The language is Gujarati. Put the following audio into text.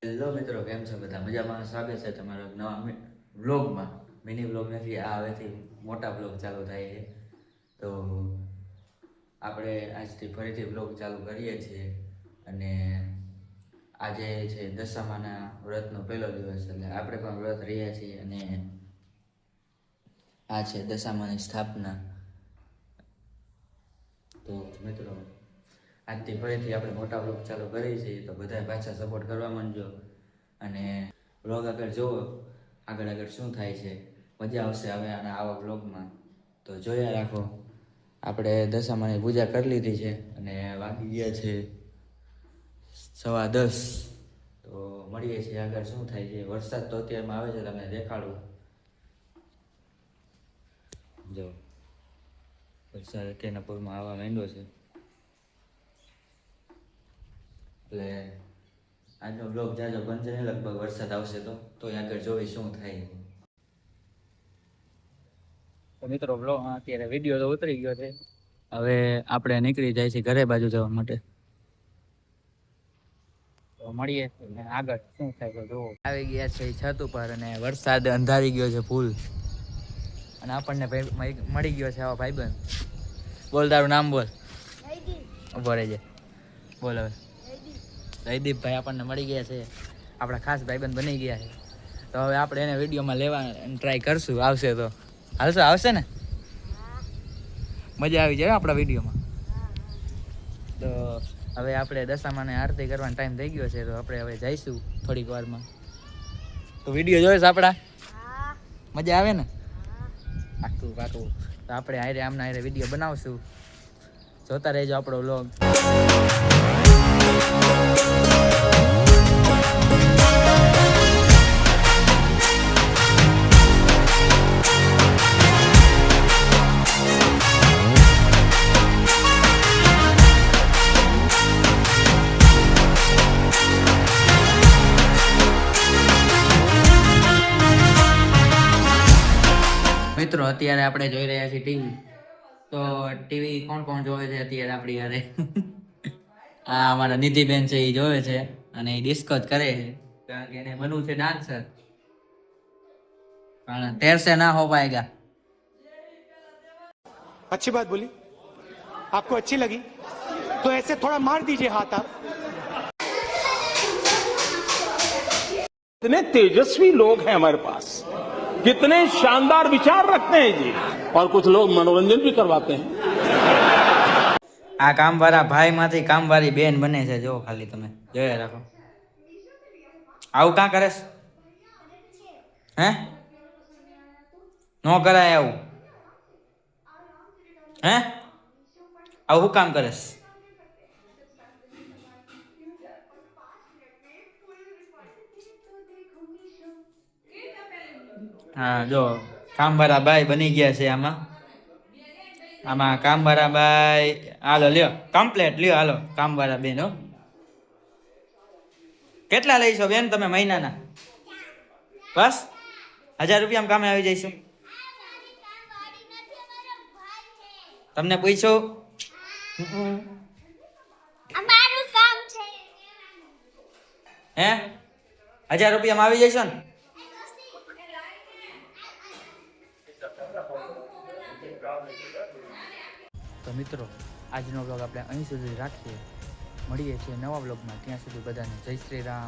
હેલો મિત્રો, કેમ છો બધા? મજામાં? સ્વાગત છે તમારા નવા વ્લોગમાં. મિની વ્લોગ નથી, આ હવેથી મોટા વ્લોગ ચાલુ થાય છે. તો આપણે આજથી ફરીથી વ્લોગ ચાલુ કરીએ છીએ. અને આજે છે દશામાના વ્રતનો પહેલો દિવસ, એટલે આપણે પણ વ્રત રહ્યા છીએ. અને આ છે દશામાની સ્થાપના. તો મિત્રો, આજથી ફરીથી આપણે મોટા વ્લોગ ચાલુ કરીએ છીએ. તો બધા પાછા સપોર્ટ કરવા માંડજો. અને વ્લોગ આગળ જુઓ, આગળ શું થાય છે. મજા આવશે હવે આવા વ્લોગમાં, તો જોયા રાખો. આપણે દશામાની પૂજા કરી લીધી છે અને વાગી ગયા છે 10:15. તો મળીએ છીએ આગળ શું થાય છે. વરસાદ તો અત્યારમાં આવે છે, તમને દેખાડું. જો વરસાદ અત્યારના પૂરમાં આવવા માંડ્યો છે. એટલે આજનો બ્લોગ જાજો બનશે ને, લગભગ વરસાદ આવશે તો આગળ જોઈ શું થાય. તો મિત્રો, બ્લોગ અત્યારે વિડીયો તો ઉતરી ગયો છે. હવે આપણે નીકળી જાય છે ઘરે બાજુ જવા માટે. તો મળીએ આગળ શું થાય તો જોવો. આવી ગયા છે છત ઉપર અને વરસાદ અંધારી ગયો છે ફૂલ. અને આપણને મળી ગયો છે આવા ભાઈબંધ. બોલ, તારું નામ બોલ. ઉભો રહેજે, બોલ હવે. જયદીપભાઈ આપણને મળી ગયા છે, આપણા ખાસ ભાઈબંધ બની ગયા છે. તો હવે આપણે એને વિડીયોમાં લેવા ટ્રાય કરશું. આવશે તો આવશે ને? મજા આવી જાય આપણા વિડીયોમાં. તો હવે આપણે દશામાને આરતી કરવાનો ટાઈમ થઈ ગયો છે, તો આપણે હવે જઈશું થોડીક વારમાં. તો વિડીયો જોઈશ આપણા? મજા આવે ને? પાકું. તો આપણે આમના વિડીયો બનાવશું. જોતા રહેજો આપણો વ્લોગ. મિત્રો, અત્યારે આપણે જોઈ રહ્યા છીએ ટીવી. તો ટીવી કોણ જોવે છે અત્યારે આપણી યારે? આ અમારા નિધિબેન છે, એ જોવે છે અને એ ડિસ્કો જ કરે છે, કારણ કે એને બનવું છે ડાન્સર. પણ તેર સે ના હો પાએગા. अच्छी बात बोली, आपको अच्छी लगी तो ऐसे थोड़ा मार दीजिए हाथ आप. कितने तेजस्वी लोग हैं हमारे पास, कितने शानदार विचार रखते हैं जी. और कुछ लोग मनोरंजन भी करवाते हैं. આ કામવાળા ભાઈ માંથી કામવાળી બેન બને છે. જો ખાલી તમે જોયા રાખો. આવું કાં કરેશ? હે? નો કરાય આવું. હે? આવું શું કામ કરેશ? હા, જો કામવાળા બાઈ બની ગયા છે આમાં કામવાળા બાઈ. હાલો લ્યો કમ્પ્લેટ લ્યો. હાલો કામવાળા બેન. હો, કેટલા લઈશો બેન તમે મહિનાના? બસ 1000 રૂપિયામાં કામે આવી જઈશું. તમને પૂછ્યું? હે? 1000 રૂપિયામાં આવી જઈશો ને? તો મિત્રો, આજનો બ્લોગ આપણે અહીં સુધી રાખીએ. મળીએ છીએ નવા બ્લોગમાં. ત્યાં સુધી બધાને જય શ્રી રામ.